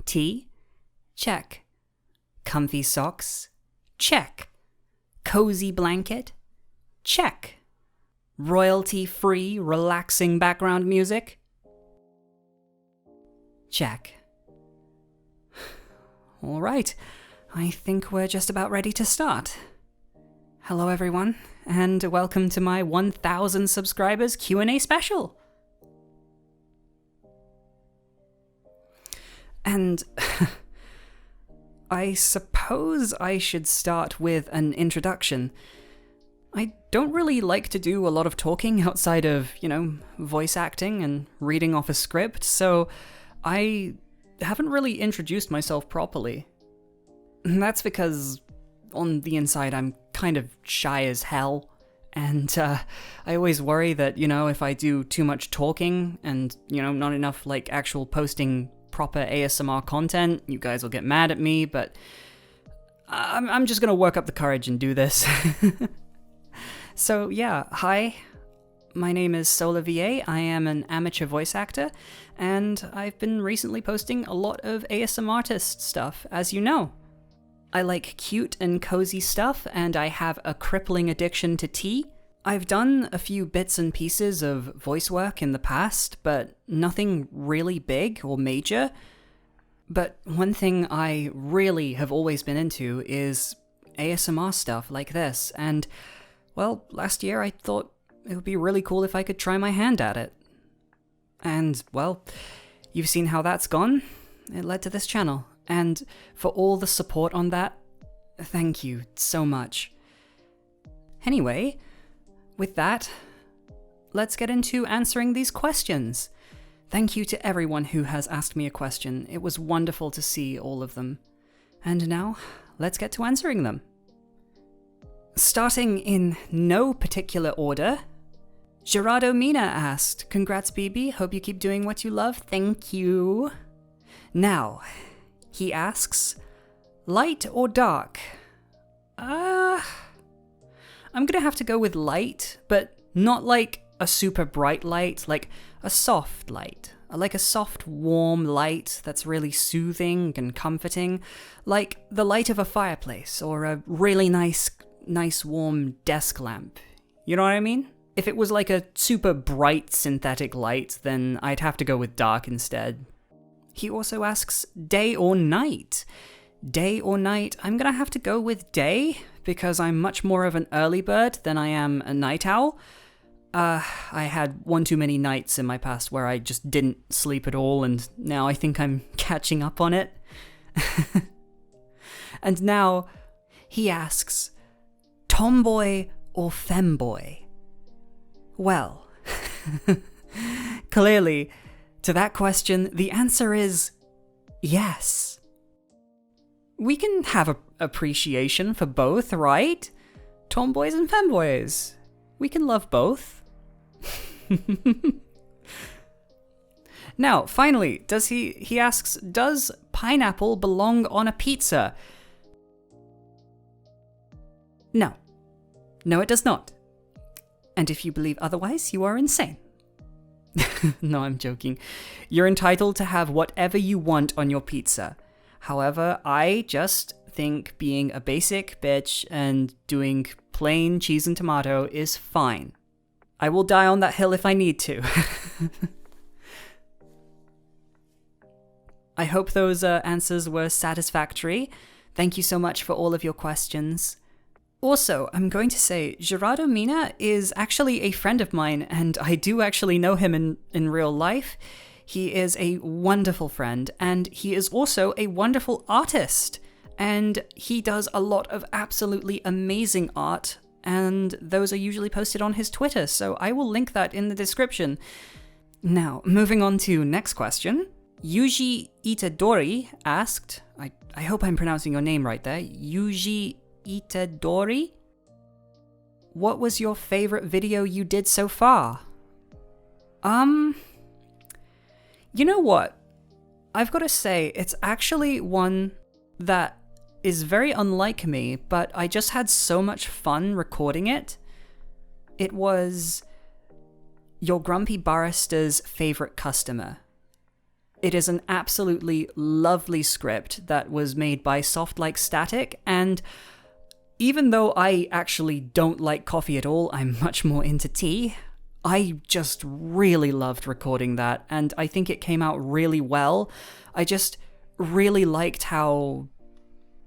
Tea? Check. Comfy socks? Check. Cozy blanket? Check. Royalty-free, relaxing background music? Check. All right, I think we're just about ready to start. Hello everyone, and welcome to my 1000 subscribers Q&A special. And I suppose I should start with an introduction. I don't really like to do a lot of talking outside of, voice acting and reading off a script, so I haven't really introduced myself properly. That's because on the inside I'm kind of shy as hell, and I always worry that, if I do too much talking and, not enough actual posting proper ASMR content, you guys will get mad at me, but I'm just gonna work up the courage and do this. So yeah, hi, my name is SolarVA, I am an amateur voice actor, and I've been recently posting a lot of ASMR artist stuff, as you know. I like cute and cozy stuff, and I have a crippling addiction to tea. I've done a few bits and pieces of voice work in the past, but nothing really big or major. But one thing I really have always been into is ASMR stuff like this, and, well, last year I thought it would be really cool if I could try my hand at it. And, well, you've seen how that's gone. It led to this channel. And for all the support on that, thank you so much. Anyway, with that, let's get into answering these questions. Thank you to everyone who has asked me a question. It was wonderful to see all of them. And now, let's get to answering them. Starting in no particular order, Gerardo Mina asked, "Congrats, BB. Hope you keep doing what you love. Thank you." Now, he asks, light or dark? I'm gonna have to go with light, but not like a super bright light, like a soft light. Like a soft, warm light that's really soothing and comforting, like the light of a fireplace or a really nice warm desk lamp. You know what I mean? If it was like a super bright synthetic light, then I'd have to go with dark instead. He also asks, day or night? Day or night? I'm gonna have to go with day, because I'm much more of an early bird than I am a night owl. I had one too many nights in my past where I just didn't sleep at all, and now I think I'm catching up on it. And now, he asks, tomboy or femboy? Well, clearly, to that question, the answer is yes. We can have appreciation for both, right? Tomboys and femboys. We can love both. Now, finally, he asks, does pineapple belong on a pizza? No. No, it does not. And if you believe otherwise, you are insane. No, I'm joking. You're entitled to have whatever you want on your pizza. However, I just think being a basic bitch and doing plain cheese and tomato is fine. I will die on that hill if I need to. I hope those answers were satisfactory. Thank you so much for all of your questions. Also, I'm going to say, Gerardo Mina is actually a friend of mine, and I do actually know him in real life. He is a wonderful friend, and he is also a wonderful artist. And he does a lot of absolutely amazing art, and those are usually posted on his Twitter, so I will link that in the description. Now, moving on to next question. Yuji Itadori asked, I hope I'm pronouncing your name right there, Yuji Itadori? What was your favorite video you did so far? You know what? I've got to say, it's actually one that is very unlike me, but I just had so much fun recording it. It was your grumpy barista's favorite customer. It is an absolutely lovely script that was made by Soft Like Static, and even though I actually don't like coffee at all, I'm much more into tea. I just really loved recording that, and I think it came out really well. I just really liked how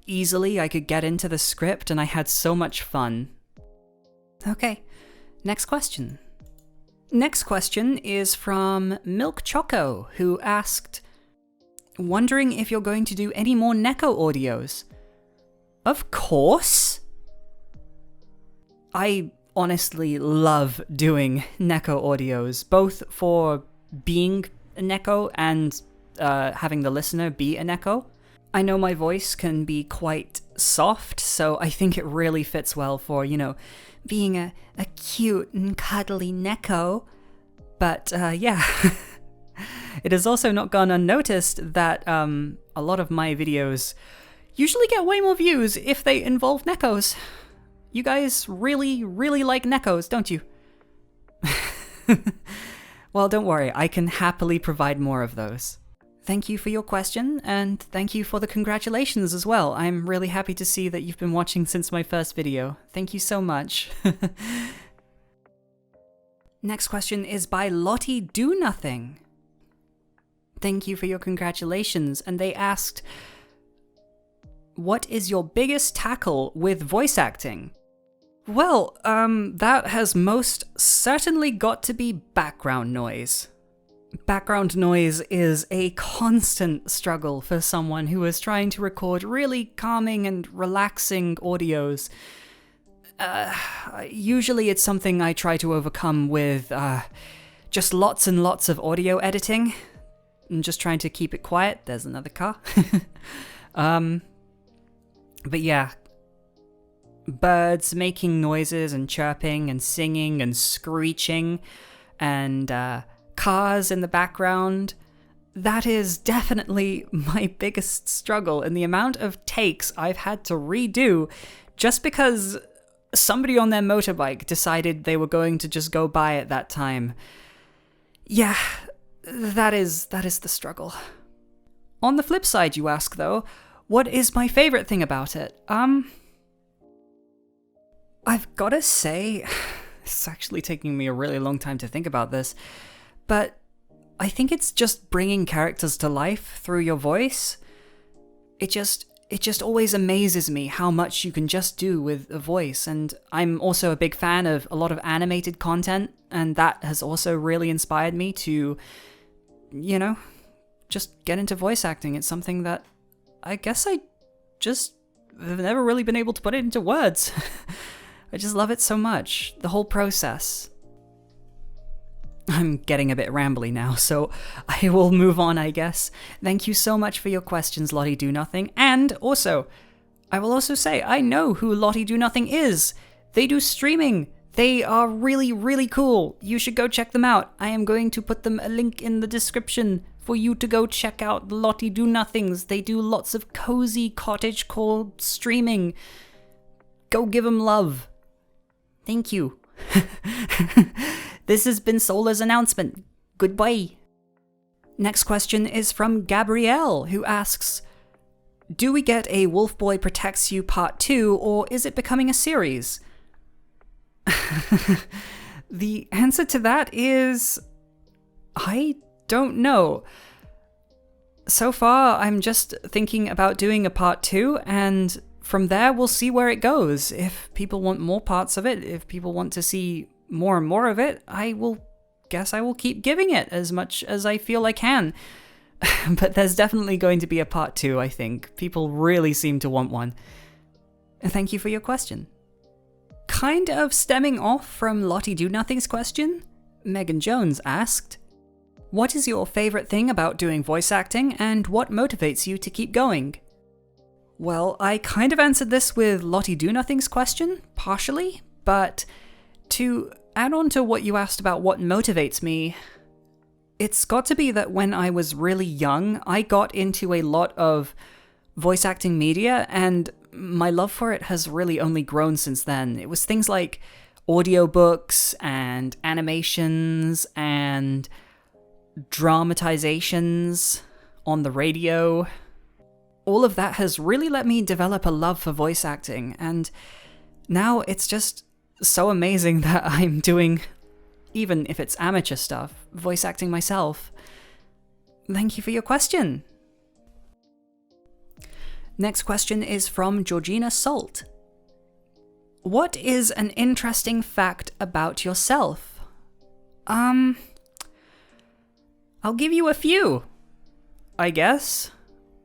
easily I could get into the script, and I had so much fun. Okay, next question. Next question is from Milk Choco, who asked, wondering if you're going to do any more Neko audios. Of course! I honestly love doing Neko audios, both for being a Neko and having the listener be a Neko. I know my voice can be quite soft, so I think it really fits well for, being a cute and cuddly Neko. But yeah, it has also not gone unnoticed that a lot of my videos usually get way more views if they involve Nekos. You guys really, really like Nekos, don't you? Well, don't worry, I can happily provide more of those. Thank you for your question, and thank you for the congratulations as well. I'm really happy to see that you've been watching since my first video. Thank you so much. Next question is by Lottie Do Nothing. Thank you for your congratulations, and they asked, what is your biggest tackle with voice acting? Well, that has most certainly got to be background noise. Background noise is a constant struggle for someone who is trying to record really calming and relaxing audios. Usually it's something I try to overcome with just lots and lots of audio editing. I'm just trying to keep it quiet. There's another car. But yeah, birds making noises and chirping and singing and screeching and cars in the background. That is definitely my biggest struggle, and the amount of takes I've had to redo just because somebody on their motorbike decided they were going to just go by at that time. Yeah, that is the struggle. On the flip side, you ask though, what is my favorite thing about it? I've gotta say, it's actually taking me a really long time to think about this, but I think it's just bringing characters to life through your voice. It just always amazes me how much you can just do with a voice, and I'm also a big fan of a lot of animated content, and that has also really inspired me to, just get into voice acting. It's something that I guess I just have never really been able to put it into words. I just love it so much, the whole process. I'm getting a bit rambly now, so I will move on, I guess. Thank you so much for your questions, Lottie Do Nothing. And also, I will also say, I know who Lottie Do Nothing is. They do streaming. They are really, really cool. You should go check them out. I am going to put them a link in the description for you to go check out the Lottie Do Nothings. They do lots of cozy cottagecore streaming. Go give them love. Thank you. This has been Sola's announcement. Goodbye. Next question is from Gabrielle, who asks, do we get a Wolf Boy Protects You Part 2, or is it becoming a series? The answer to that is, I don't know. So far, I'm just thinking about doing a Part 2, and from there, we'll see where it goes. If people want more parts of it, if people want to see more and more of it, I will keep giving it as much as I feel I can. But there's definitely going to be a part 2, I think. People really seem to want one. Thank you for your question. Kind of stemming off from Lottie Do Nothing's question, Megan Jones asked, what is your favorite thing about doing voice acting, and what motivates you to keep going? Well, I kind of answered this with Lottie Do Nothing's question, partially, but to add on to what you asked about what motivates me, it's got to be that when I was really young, I got into a lot of voice acting media, and my love for it has really only grown since then. It was things like audiobooks and animations and dramatizations on the radio. All of that has really let me develop a love for voice acting, and now it's just so amazing that I'm doing, even if it's amateur stuff, voice acting myself. Thank you for your question. Next question is from Georgina Salt. What is an interesting fact about yourself? I'll give you a few, I guess.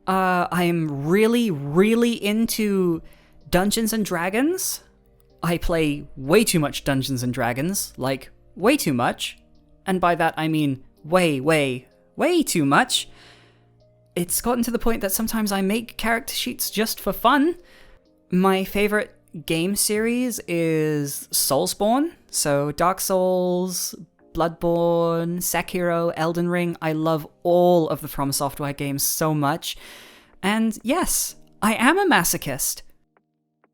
I'm really, really into Dungeons and Dragons. I play way too much Dungeons and Dragons, like way too much. And by that I mean way, way, way too much. It's gotten to the point that sometimes I make character sheets just for fun. My favorite game series is Soulsborne, so Dark Souls, Bloodborne, Sekiro, Elden Ring. I love all of the From Software games so much. And yes, I am a masochist.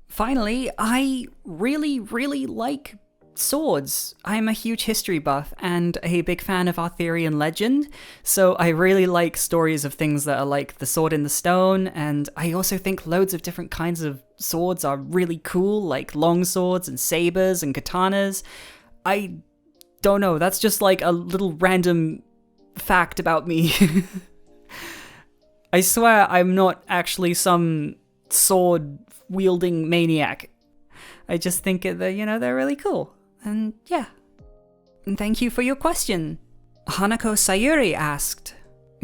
Finally, I really, really like swords. I'm a huge history buff and a big fan of Arthurian legend, so I really like stories of things that are like the sword in the stone, and I also think loads of different kinds of swords are really cool, like long swords and sabers and katanas. I don't know, that's just like a little random fact about me. I swear I'm not actually some sword-wielding maniac. I just think that, they're really cool. And yeah. And thank you for your question. Hanako Sayuri asked,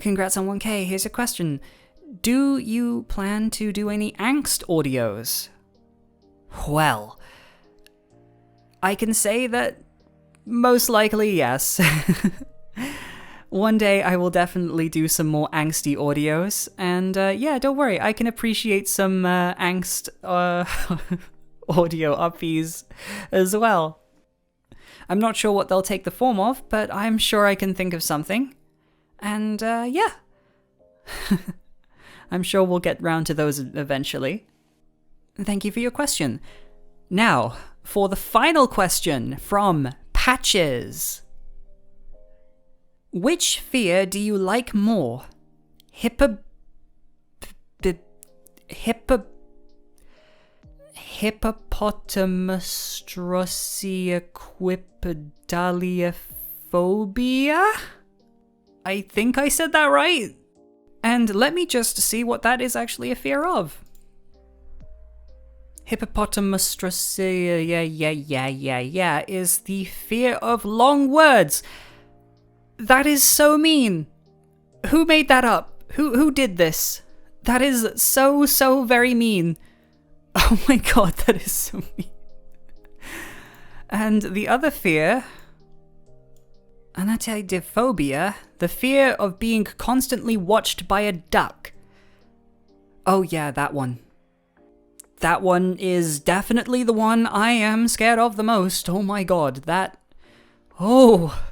congrats on 1K, here's a question. Do you plan to do any angst audios? Well, I can say that most likely yes. One day I will definitely do some more angsty audios, and yeah, don't worry, I can appreciate some angst audio uppies as well. I'm not sure what they'll take the form of, but I'm sure I can think of something. And yeah. I'm sure we'll get round to those eventually. Thank you for your question. Now, for the final question from Patches. Which fear do you like more? Hippopotamonstrossequipedaliophobia? I think I said that right. And let me just see what that is actually a fear of. Hippopotamonstrossequipedaliophobia is the fear of long words. That is so mean. Who made that up? Who did this? That is so very mean. Oh my god, that is so mean. And the other fear, anatidophobia, the fear of being constantly watched by a duck. Oh yeah, that one. That one is definitely the one I am scared of the most. Oh my god, that... Oh...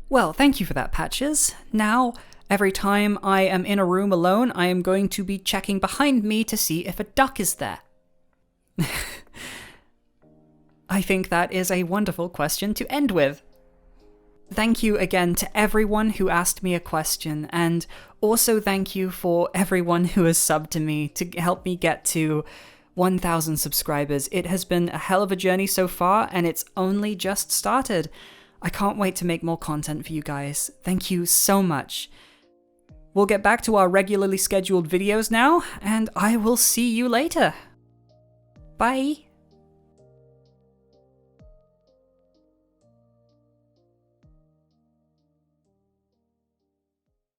Well, thank you for that, Patches. Now, every time I am in a room alone, I am going to be checking behind me to see if a duck is there. I think that is a wonderful question to end with. Thank you again to everyone who asked me a question, and also thank you for everyone who has subbed to me to help me get to 1,000 subscribers. It has been a hell of a journey so far, and it's only just started. I can't wait to make more content for you guys. Thank you so much. We'll get back to our regularly scheduled videos now, and I will see you later. Bye!